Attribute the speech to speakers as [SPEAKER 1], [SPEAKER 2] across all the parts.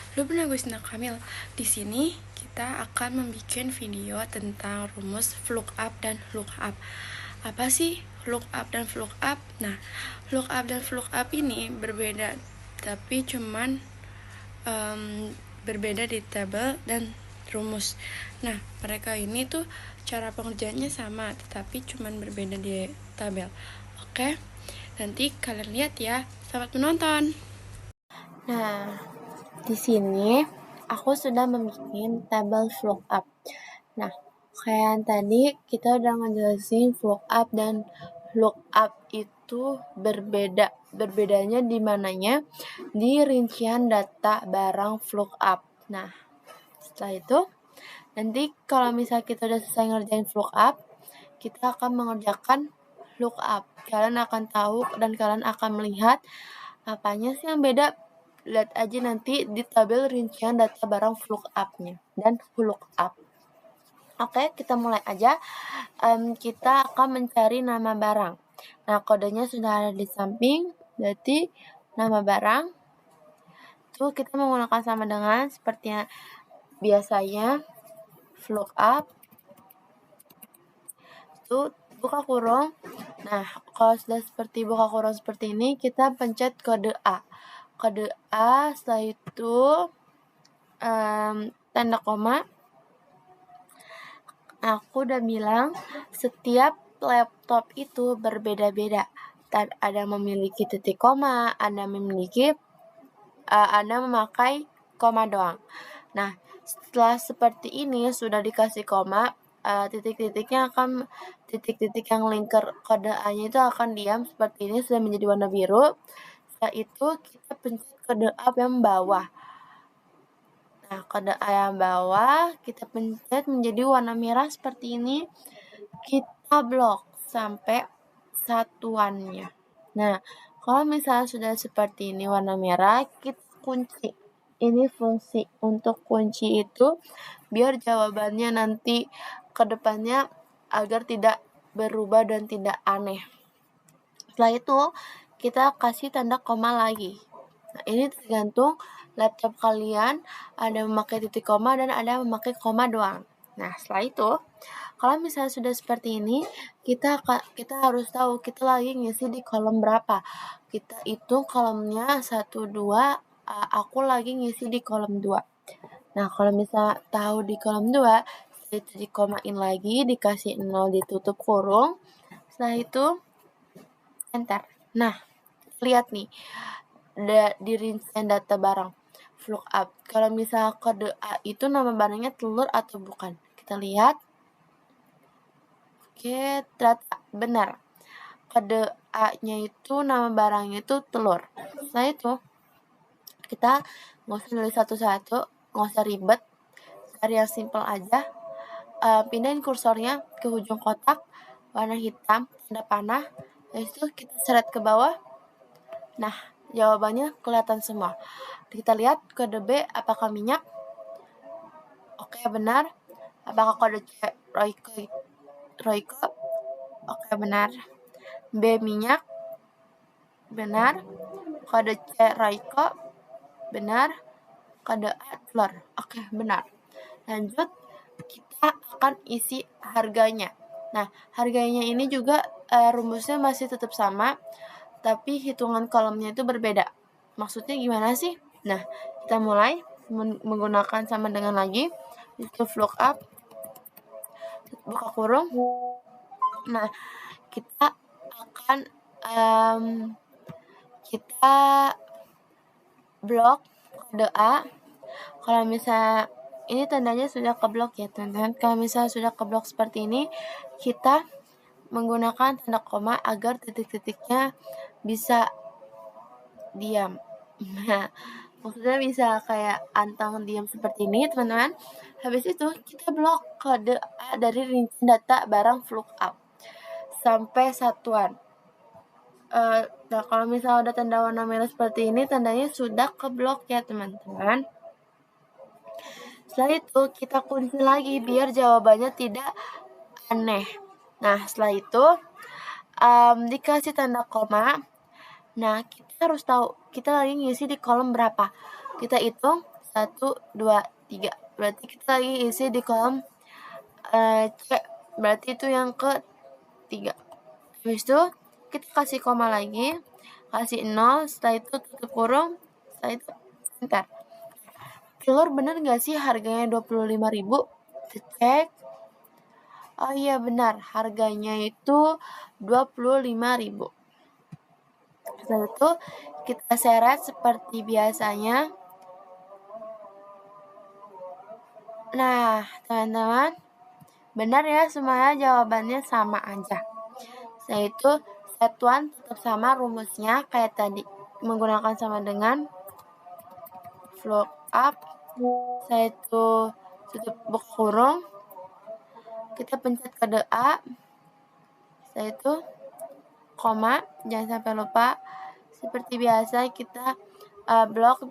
[SPEAKER 1] Halo Bunda Gustina Kamil. Di sini kita akan membuat video tentang rumus lookup dan lookup. Apa sih lookup dan lookup? Nah, lookup dan lookup ini berbeda, tapi cuman berbeda di tabel dan rumus. Nah, mereka ini tuh cara pengerjaannya sama, tetapi cuman berbeda di tabel. Oke, nanti kalian lihat ya. Selamat menonton.
[SPEAKER 2] Nah, di sini aku sudah membuat tabel lookup. Nah, kayak tadi kita udah ngejelasin lookup dan lookup itu berbeda. Berbedanya di mananya? Di rincian data barang lookup. Nah, setelah itu nanti kalau misalnya kita udah selesai ngerjain lookup, kita akan mengerjakan lookup. Kalian akan tahu dan kalian akan melihat apanya sih yang beda. Lihat aja nanti di tabel rincian data barang lookup-nya dan lookup. Oke, kita mulai aja. Kita akan mencari nama barang. Nah, kodenya sudah ada di samping, berarti nama barang. Itu kita menggunakan sama dengan seperti biasanya lookup. Itu buka kurung. Nah, kalau sudah seperti buka kurung seperti ini, kita pencet kode A. Kode A, setelah itu tanda koma. Aku udah bilang setiap laptop itu berbeda-beda. Ada memiliki titik koma, ada memakai koma doang. Nah, setelah seperti ini sudah dikasih koma, titik-titiknya akan titik-titik yang lingkar kode A-nya itu akan diam seperti ini, sudah menjadi warna biru. Setelah itu kita pencet kode A yang bawah. Nah, kode A yang bawah kita pencet menjadi warna merah seperti ini. Kita blok sampai satuannya. Nah, kalau misalnya sudah seperti ini warna merah, kita kunci. Ini fungsi untuk kunci itu biar jawabannya nanti ke depannya agar tidak berubah dan tidak aneh. Setelah itu, kita kasih tanda koma lagi. Nah, ini tergantung laptop kalian, ada memakai titik koma dan ada memakai koma doang. Nah, setelah itu, kalau misalnya sudah seperti ini, kita harus tahu kita lagi ngisi di kolom berapa. Kita hitung kolomnya 1, 2, aku lagi ngisi di kolom 2. Nah, kalau misalnya tahu di kolom 2, itu dikomain lagi, dikasih 0, ditutup kurung. Setelah itu, enter. Nah, lihat nih, di rincian data barang lookup. Kalau misalnya kode A itu nama barangnya telur atau bukan? Kita lihat. Oke, ternyata benar. Kode A-nya itu nama barangnya itu telur. Setelah itu, kita nggak usah nulis satu-satu, nggak usah ribet, cari yang simple aja. Pindahin kursornya ke ujung kotak, warna hitam, tanda panah. Habis itu kita seret ke bawah. Nah, jawabannya kelihatan semua. Kita lihat kode B, apakah minyak? Oke, benar. Apakah kode C, Royco? Oke, benar. B, minyak? Benar. Kode C, Royco? Benar. Kode A, telur. Oke, benar. Lanjut, kita akan isi harganya. Nah, harganya ini juga rumusnya masih tetap sama, tapi hitungan kolomnya itu berbeda. Maksudnya gimana sih? Nah, kita mulai menggunakan sama dengan lagi. Itu lookup, buka kurung. Nah, kita akan kita blok kode A. Kalau misalnya ini tandanya sudah keblok ya teman-teman. Kalau misalnya sudah keblok seperti ini, kita menggunakan tanda koma agar titik-titiknya bisa diam. Nah, maksudnya bisa kayak antang diam seperti ini teman-teman. Habis itu kita blok kode A dari rincian data barang lookup sampai satuan. Nah, kalau misalnya udah tanda warna merah seperti ini, tandanya sudah keblok ya teman-teman. Setelah itu kita kunci lagi biar jawabannya tidak aneh. Nah, setelah itu dikasih tanda koma. Nah, kita harus tahu kita lagi ngisi di kolom berapa. Kita hitung 1, 2, 3. Berarti kita lagi isi di kolom C. Berarti itu yang ke-3. Habis itu kita kasih koma lagi, kasih 0, setelah itu tutup kurung, setelah itu enter. Telur bener gak sih harganya 25.000? Kita cek. Oh iya benar, harganya itu 25.000. Setelah itu kita seret seperti biasanya. Nah, teman-teman, benar ya semuanya jawabannya sama aja. Yaitu satuan tetap sama rumusnya kayak tadi, menggunakan sama dengan lookup. Yaitu tutup buka kurung, kita pencet kode A, yaitu koma, jangan sampai lupa. Seperti biasa kita blok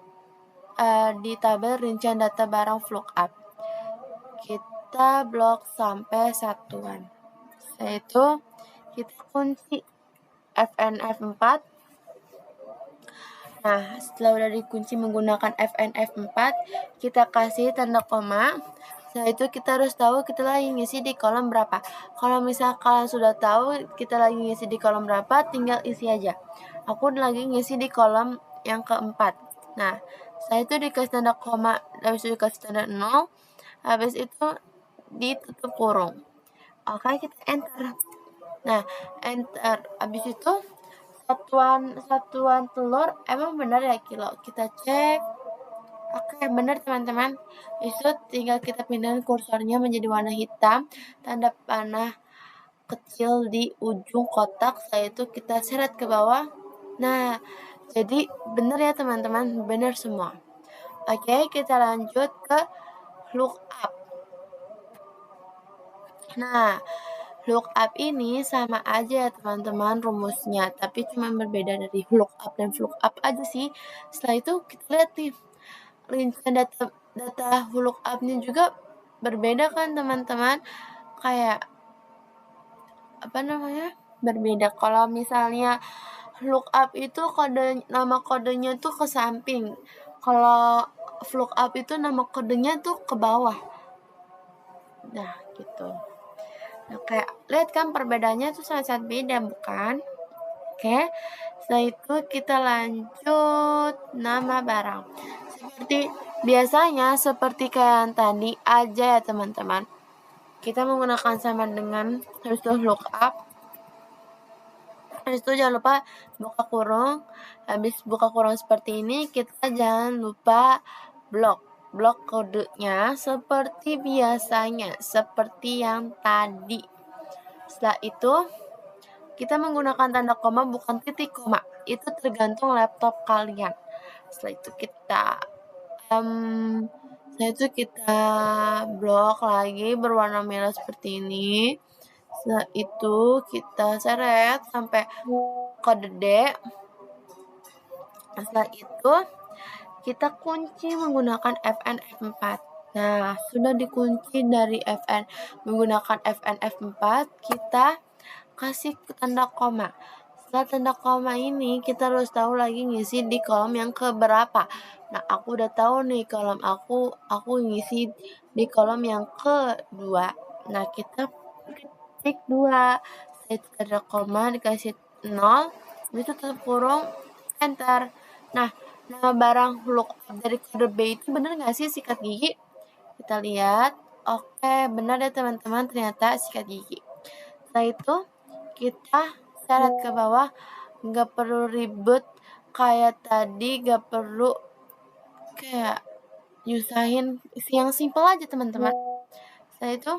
[SPEAKER 2] di tabel rincian data barang lookup. Kita blok sampai satuan, yaitu kita kunci FNF4. Nah, setelah udah dikunci menggunakan FNF4, kita kasih tanda koma. Setelah itu kita harus tahu kita lagi ngisi di kolom berapa. Kalau misal kalian sudah tahu kita lagi ngisi di kolom berapa, tinggal isi aja. Aku lagi ngisi di kolom yang keempat. Nah, setelah itu dikasih tanda koma, habis itu dikasih tanda 0, habis itu ditutup kurung. Oke, kita enter. Nah, enter. Habis itu satuan telur emang benar ya kilo. Kita cek. Oke, benar teman-teman. Itu tinggal kita pindahin kursornya menjadi warna hitam, tanda panah kecil di ujung kotak. Setelah itu kita seret ke bawah. Nah, jadi benar ya teman-teman, benar semua. Oke, kita lanjut ke lookup. Nah, lookup ini sama aja ya teman-teman rumusnya, tapi cuma berbeda dari lookup dan lookup aja sih. Setelah itu kita lihat nih, rincian data lookup-nya juga berbeda kan teman-teman, kayak apa namanya, berbeda. Kalau misalnya lookup itu nama kodenya tuh ke samping, kalau lookup itu nama kodenya tuh ke bawah. Nah gitu. Nah, kayak lihat kan perbedaannya tuh sangat-sangat beda bukan? Oke, setelah itu kita lanjut nama barang. Seperti biasanya, seperti kayak yang tadi aja ya teman-teman. Kita menggunakan sama dengan habis itu lookup. Habis itu jangan lupa buka kurung. Habis buka kurung seperti ini, kita jangan lupa blok kodenya seperti biasanya, seperti yang tadi. Setelah itu kita menggunakan tanda koma bukan titik koma, itu tergantung laptop kalian. Setelah itu kita blok lagi berwarna merah seperti ini. Setelah itu kita seret sampai kode D. Setelah itu kita kunci menggunakan FNF4. Nah, sudah dikunci dari menggunakan FNF4, kita kasih tanda koma. Setelah tanda koma ini, kita harus tahu lagi ngisi di kolom yang keberapa. Nah, aku udah tahu nih kolom aku ngisi di kolom yang kedua. Nah, kita klik 2. Setelah itu tanda koma dikasih 0, itu tutup kurung, enter. Nah, nama barang lookup dari kode B itu benar nggak sih sikat gigi? Kita lihat. Oke, benar ya teman-teman, ternyata sikat gigi. Setelah itu kita seret ke bawah, nggak perlu ribet kayak tadi, nggak perlu kayak nyusahin, yang simple aja teman-teman. Setelah itu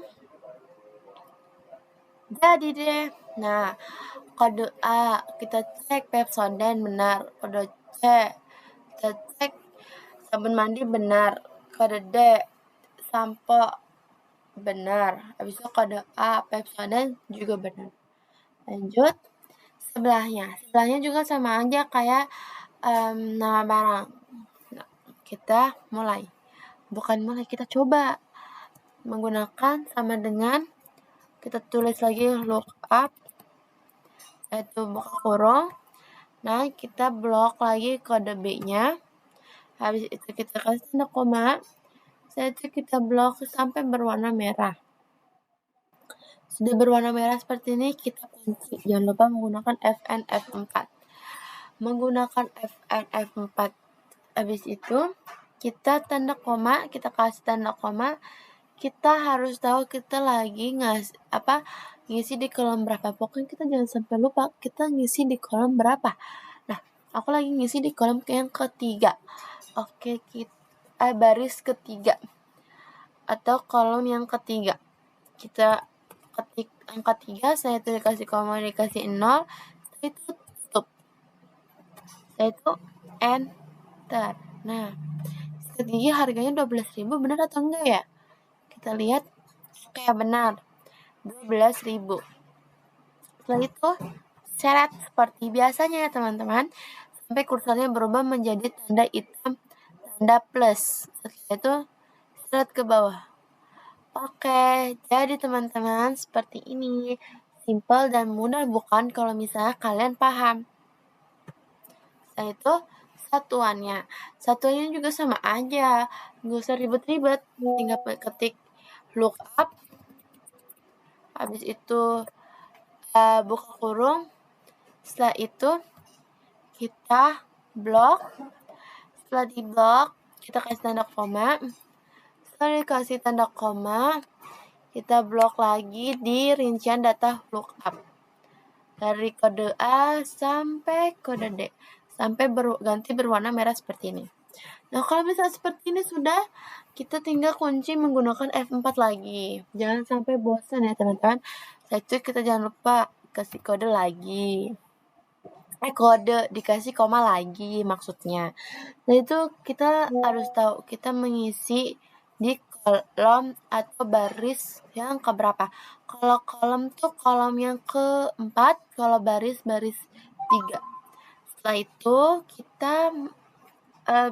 [SPEAKER 2] jadi deh. Nah, kode A kita cek Pepsodent benar, kode C kita cek sabun mandi benar, kode D sampo benar, habis itu kode A Pepsodent juga benar. Lanjut sebelahnya juga sama aja kayak nama barang. Nah, kita kita coba menggunakan sama dengan, kita tulis lagi lookup, yaitu buka kurung. Nah, kita blok lagi kode B nya, Habis itu kita kasih tanda koma. Setelah itu kita blok sampai berwarna merah. Sudah berwarna merah seperti ini, kita kunci. Jangan lupa menggunakan Fn F4. Menggunakan Fn F4. Habis itu kita tanda koma, kita kasih tanda koma. Kita harus tahu kita lagi ngisi di kolom berapa. Pokoknya kita jangan sampai lupa kita ngisi di kolom berapa. Nah, aku lagi ngisi di kolom yang ketiga. Oke, kita baris ketiga atau kolom yang ketiga. Kita ketik angka 3, saya itu dikasih koma, dikasih 0, setelah itu tutup. Setelah itu enter. Nah, ketiga harganya 12.000, benar atau enggak ya? Kita lihat. Oke, benar. 12.000. Setelah itu seret seperti biasanya ya teman-teman, sampai kursornya berubah menjadi tanda hitam, tanda plus. Setelah itu seret ke bawah. Oke, jadi teman-teman seperti ini. Simple dan mudah bukan kalau misalnya kalian paham. Setelah itu satuannya juga sama aja, nggak usah ribet-ribet, tinggal ketik lookup, habis itu buka kurung. Setelah itu kita blok. Setelah di blok kita kasih tanda koma. Setelah dikasih tanda koma, kita blok lagi di rincian data lookup dari kode A sampai kode D, sampai ganti berwarna merah seperti ini. Nah, kalau misalnya seperti ini sudah, kita tinggal kunci menggunakan F4 lagi. Jangan sampai bosan ya teman-teman. Setelah itu kita jangan lupa kasih kode lagi. Kode dikasih koma lagi maksudnya. Nah, itu kita harus tahu kita mengisi di kolom atau baris yang keberapa. Kalau kolom tuh kolom yang keempat, kalau baris 3. Setelah itu kita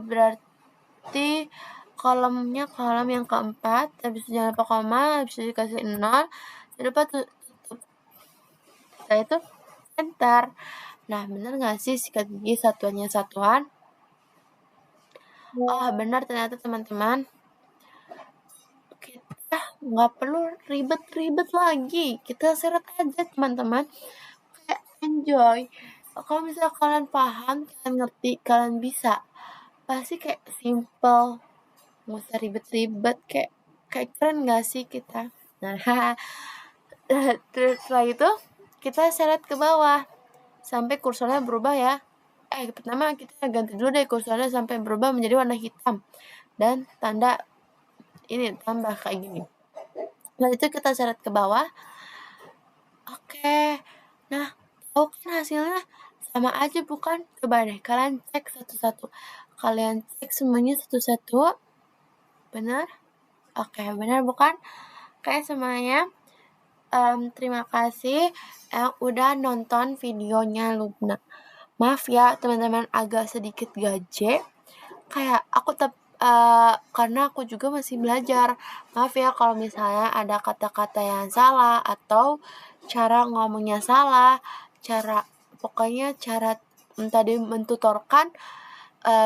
[SPEAKER 2] berarti kolomnya kolom yang keempat, habis itu jangan lupa koma, habis itu dikasih 0, jangan lupa tutup. Setelah itu enter. Nah, benar nggak sih sikat gigi satuannya satuan? Oh, benar ternyata teman-teman. Kita nggak perlu ribet-ribet lagi. Kita seret aja teman-teman. Kayak enjoy. Kalau misalnya kalian paham, kalian ngerti, kalian bisa, pasti kayak simple, nggak usah ribet-ribet, kayak keren nggak sih kita? Nah, terus setelah itu kita seret ke bawah sampai kursornya berubah ya. Pertama kita ganti dulu deh kursornya sampai berubah menjadi warna hitam dan tanda ini tambah kayak gini. Nah, itu kita seret ke bawah. Oke. Nah, tahu kan hasilnya sama aja bukan? Coba deh kalian cek satu-satu. Kalian cek semuanya satu-satu. Benar? Oke, benar bukan? Oke semuanya. Terima kasih yang udah nonton videonya Lubna. Maaf ya teman-teman agak sedikit gaje. Kayak aku karena aku juga masih belajar. Maaf ya kalau misalnya ada kata-kata yang salah atau cara ngomongnya salah, pokoknya cara tadi mentutorkan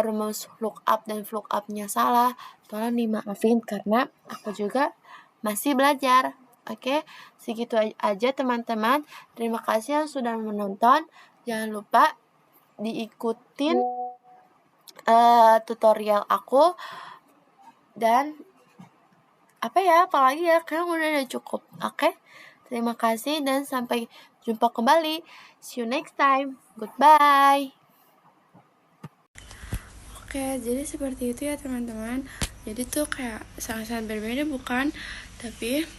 [SPEAKER 2] rumus lookup dan lookup-nya salah. Tolong dimaafin karena aku juga masih belajar. Oke, segitu aja teman-teman. Terima kasih yang sudah menonton. Jangan lupa diikutin tutorial aku. Dan apalagi ya, kayaknya udah cukup. Oke, terima kasih dan sampai jumpa kembali. See you next time. Goodbye.
[SPEAKER 1] Oke, jadi seperti itu ya teman-teman. Jadi tuh kayak sangat-sangat berbeda bukan? Tapi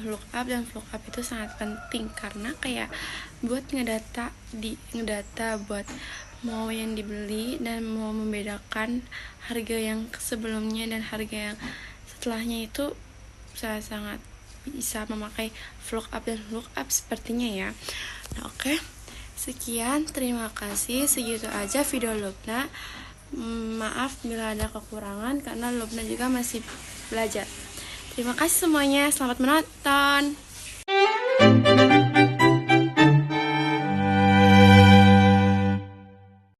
[SPEAKER 1] lookup dan lookup itu sangat penting karena kayak buat ngedata buat mau yang dibeli dan mau membedakan harga yang sebelumnya dan harga yang setelahnya itu sangat-sangat bisa memakai lookup dan lookup sepertinya ya. Nah, oke. Sekian, terima kasih. Segitu aja video Lubna. Maaf bila ada kekurangan karena Lubna juga masih belajar. Terima kasih semuanya. Selamat menonton.